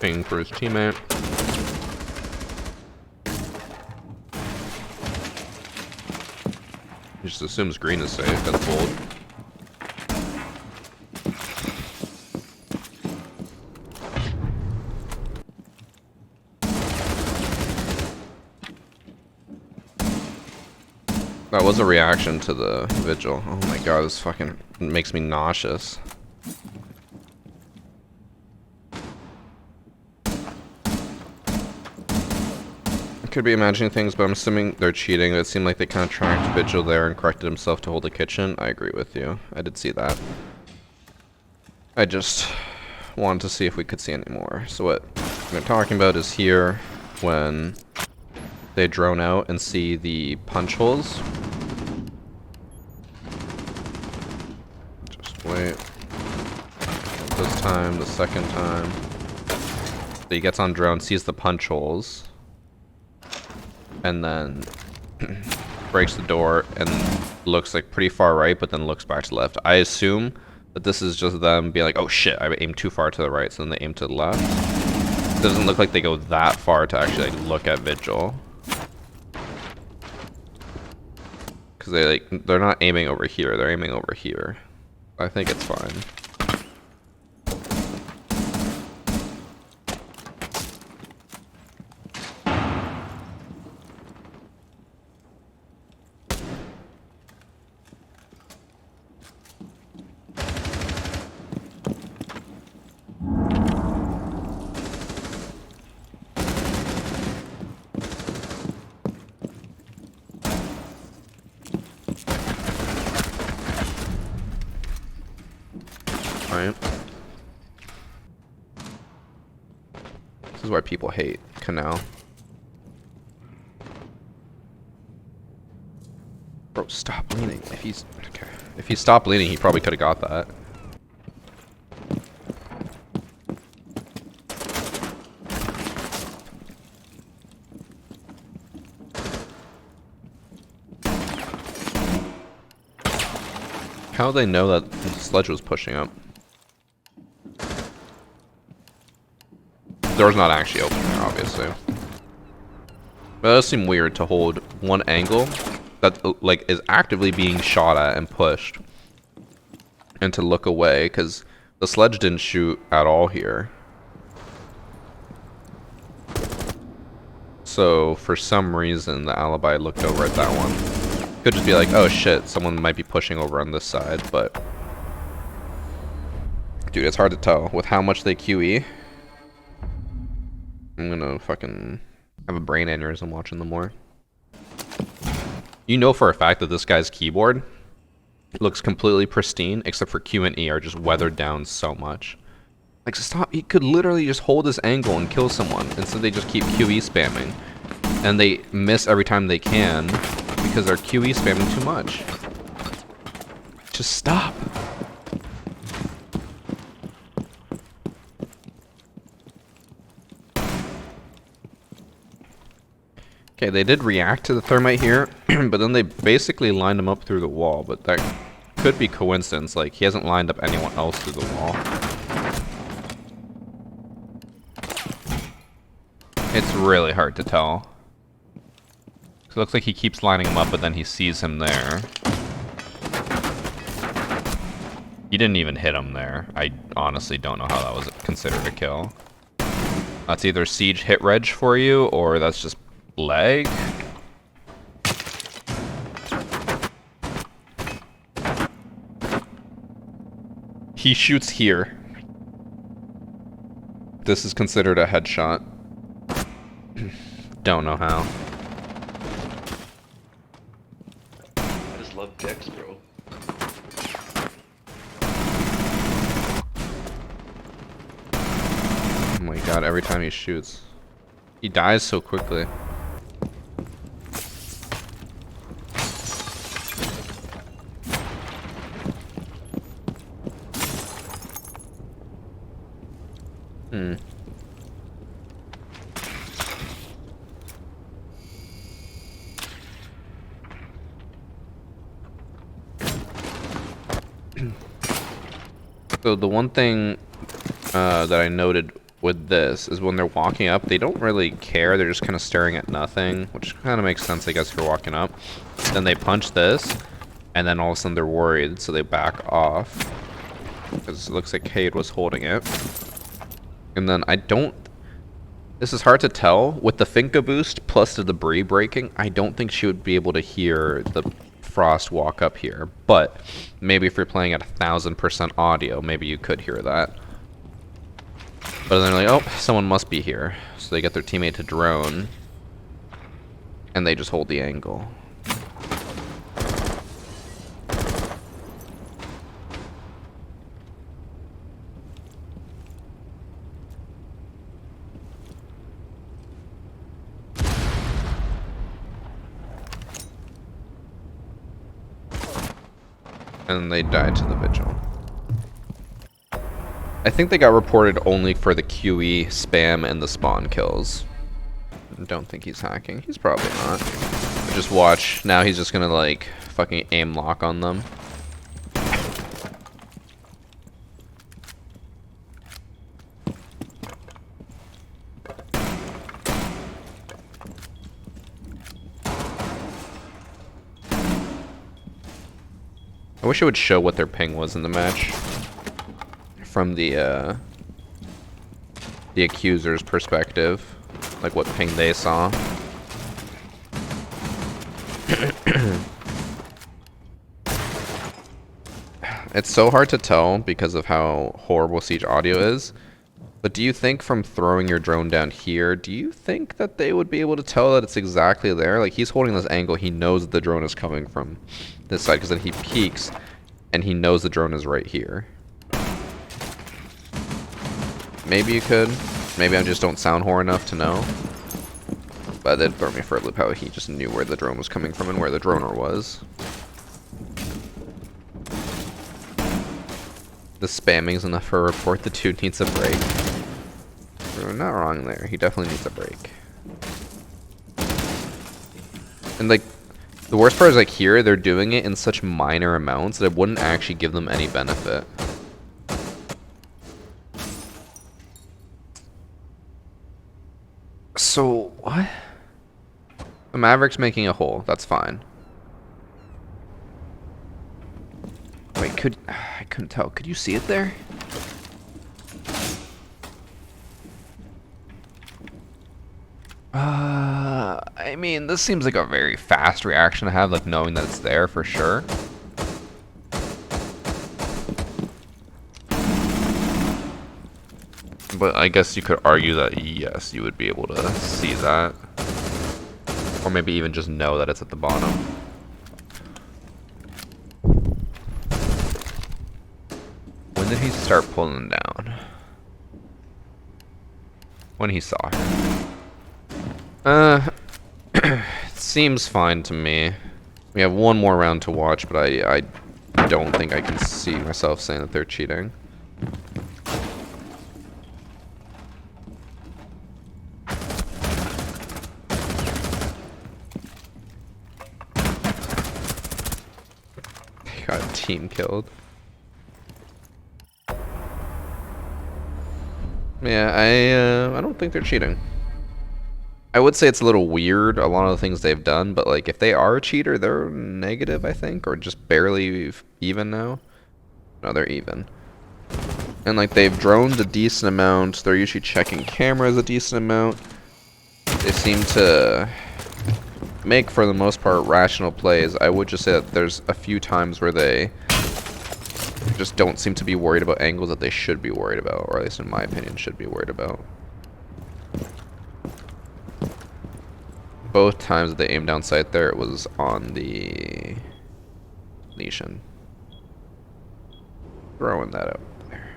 Ping for his teammate. He just assumes green is safe. That's bold. That was a reaction to the vigil. Oh my god, this fucking makes me nauseous. Could be imagining things, but I'm assuming they're cheating. It seemed like they kind of tracked Vigil there and corrected himself to hold the kitchen. I agree with you. I did see that. I just wanted to see if we could see any more. So what they're talking about is here when they drone out and see the punch holes. Just wait. This time, the second time. He gets on drone, sees the punch holes. And then breaks the door and looks like pretty far right, but then looks back to left. I assume that this is just them being like, oh shit, I aimed too far to the right, so then they aim to the left. It doesn't look like they go that far to actually like look at Vigil. Because they're not aiming over here, they're aiming over here. I think it's fine. Right. This is why people hate Canal. Bro, stop leaning. If he's okay. If he stopped leaning, he probably could have got that. How do they know that the sledge was pushing up? The door's not actually open there, obviously. But it does seem weird to hold one angle that like is actively being shot at and pushed, and to look away because the sledge didn't shoot at all here. So for some reason, the alibi looked over at that one. Could just be like, oh shit, someone might be pushing over on this side, but dude, it's hard to tell with how much they QE. I'm gonna fucking have a brain aneurysm watching them more. You know for a fact that this guy's keyboard looks completely pristine, except for Q and E are just weathered down so much. Like, stop, he could literally just hold this angle and kill someone. Instead they just keep QE spamming. And they miss every time they can because they're QE spamming too much. Just stop. Okay, they did react to the thermite here, but then they basically lined him up through the wall, but that could be coincidence. Like, he hasn't lined up anyone else through the wall. It's really hard to tell. It looks like he keeps lining him up, but then he sees him there. He didn't even hit him there. I honestly don't know how that was considered a kill. That's either siege hit reg for you, or that's just lag. He shoots here. This is considered a headshot. Don't know how. I just love Dex, bro. Oh my god, every time he shoots. He dies so quickly. So the one thing that I noted with this is when they're walking up, they don't really care. They're just kind of staring at nothing, which kind of makes sense, I guess, if you're walking up. Then they punch this, and then all of a sudden they're worried, so they back off. Because it looks like Cade was holding it. And then I don't... This is hard to tell. With the Finka boost plus the debris breaking, I don't think she would be able to hear the Frost walk up here. But maybe if you're playing at 1000% audio, maybe you could hear that. But then they're like, oh, someone must be here. So they get their teammate to drone. And they just hold the angle. And they died to the vigil. I think they got reported only for the QE spam and the spawn kills. I don't think he's hacking. He's probably not. But just watch. Now he's just gonna like fucking aim lock on them. I wish it would show what their ping was in the match from the accuser's perspective, like what ping they saw. It's so hard to tell because of how horrible Siege audio is. But do you think from throwing your drone down here, do you think that they would be able to tell that it's exactly there? Like, he's holding this angle, he knows that the drone is coming from this side, because then he peeks, and he knows the drone is right here. Maybe you could. Maybe I just don't sound whore enough to know. But that'd throw me for a loop how he just knew where the drone was coming from and where the droner was. The spamming's enough for a report. The dude needs a break. You're not wrong there. He definitely needs a break. And like, the worst part is like here, they're doing it in such minor amounts that it wouldn't actually give them any benefit. So, what? The Maverick's making a hole. That's fine. Wait, I couldn't tell. Could you see it there? I mean, this seems like a very fast reaction to have, like knowing that it's there for sure. But I guess you could argue that yes, you would be able to see that. Or maybe even just know that it's at the bottom. When did he start pulling down? When he saw her. It seems fine to me. We have one more round to watch, but I don't think I can see myself saying that they're cheating. They got a team killed. Yeah, I don't think they're cheating. I would say it's a little weird, a lot of the things they've done, but like if they are a cheater, they're negative, I think, or just barely even now. No, they're even. And like they've droned a decent amount. They're usually checking cameras a decent amount. They seem to make, for the most part, rational plays. I would just say that there's a few times where they just don't seem to be worried about angles that they should be worried about, or at least in my opinion should be worried about. Both times that they aimed down sight there, it was on the Lesion. Throwing that out there.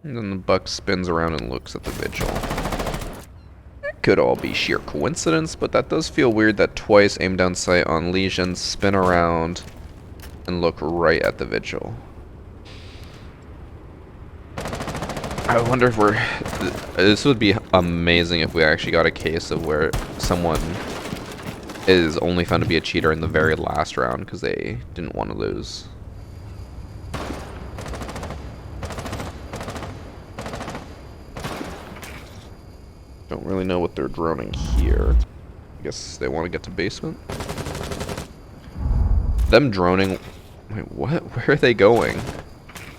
And then the buck spins around and looks at the vigil. Could all be sheer coincidence, but that does feel weird that twice aim down sight on Lesion, spin around, and look right at the vigil. I wonder if this would be amazing if we actually got a case of where someone is only found to be a cheater in the very last round because they didn't want to lose. Don't really know what they're droning here. I guess they want to get to basement. Them droning... Wait, what? Where are they going?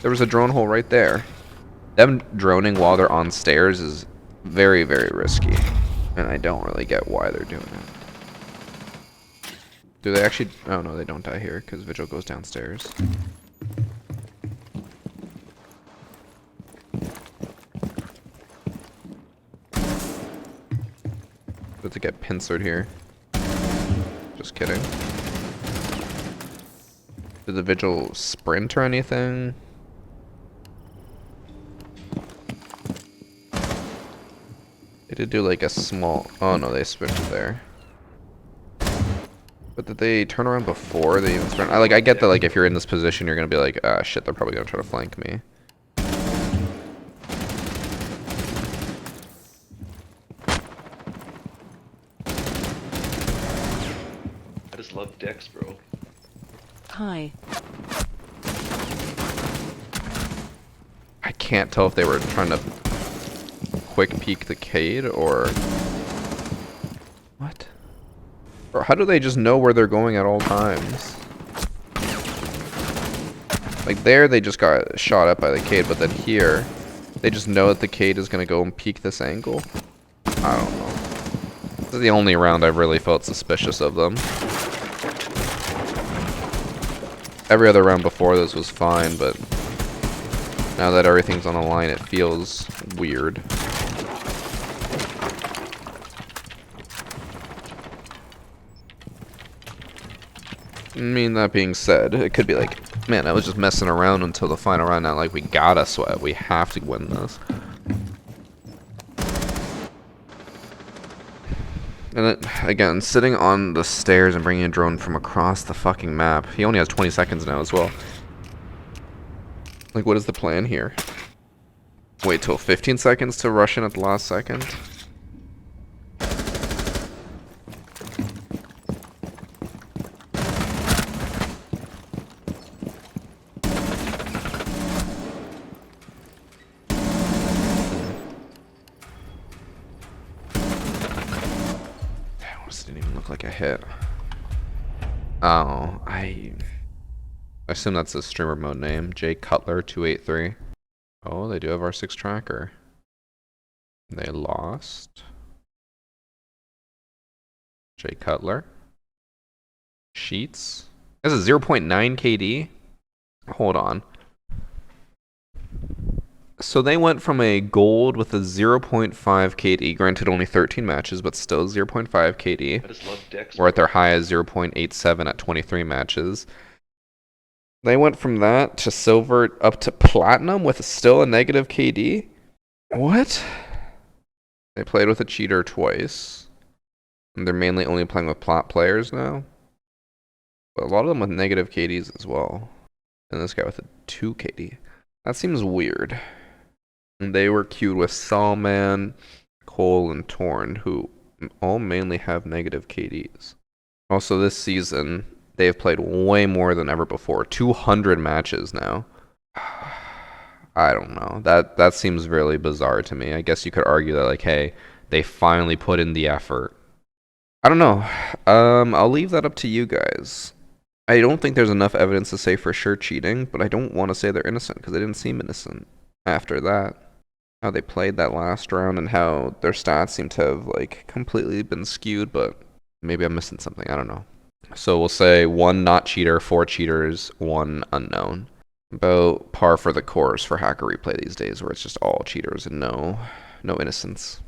There was a drone hole right there. Them droning while they're on stairs is very, very risky. And I don't really get why they're doing it. Do they actually... Oh no, they don't die here because Vigil goes downstairs. But to get pincered here. Just kidding. Did the Vigil sprint or anything? They did do like a small... Oh no, they sprinted there. But did they turn around before they even sprint? I get that like if you're in this position you're gonna be like, ah shit, they're probably gonna try to flank me. I just love Dex, bro. Hi. I can't tell if they were trying to quick peek the Cade or... What? Or how do they just know where they're going at all times? Like there they just got shot up by the Cade, but then here they just know that the Cade is gonna go and peek this angle? I don't know. This is the only round I've really felt suspicious of them. Every other round before this was fine, but now that everything's on the line, it feels weird. I mean, that being said, it could be like, man, I was just messing around until the final round. Now, like, we gotta sweat. We have to win this. And it, again, sitting on the stairs and bringing a drone from across the fucking map. He only has 20 seconds now as well. Like, what is the plan here? Wait till 15 seconds to rush in at the last second? Didn't even look like a hit. Oh, I assume that's a streamer mode name. J Cutler 283. Oh, they do have our 6 tracker. They lost. J Cutler. Sheets. This is 0.9 KD. Hold on. So they went from a gold with a 0.5 KD, granted only 13 matches, but still 0.5 KD. I just love Dex. Or at Bro. their high as 0.87 at 23 matches. They went from that to silver up to platinum with still a negative KD. What? They played with a cheater twice. And they're mainly only playing with plot players now. But a lot of them with negative KDs as well. And this guy with a 2 KD. That seems weird. And they were queued with Salman, Cole, and Torn, who all mainly have negative KDs. Also, this season, they've played way more than ever before. 200 matches now. I don't know. That seems really bizarre to me. I guess you could argue that, like, hey, they finally put in the effort. I don't know. I'll leave that up to you guys. I don't think there's enough evidence to say for sure cheating, but I don't want to say they're innocent because they didn't seem innocent after that. How they played that last round and how their stats seem to have, like, completely been skewed, but maybe I'm missing something. I don't know. So we'll say 1 not cheater, 4 cheaters, 1 unknown. About par for the course for hacker replay these days, where it's just all cheaters and no innocents.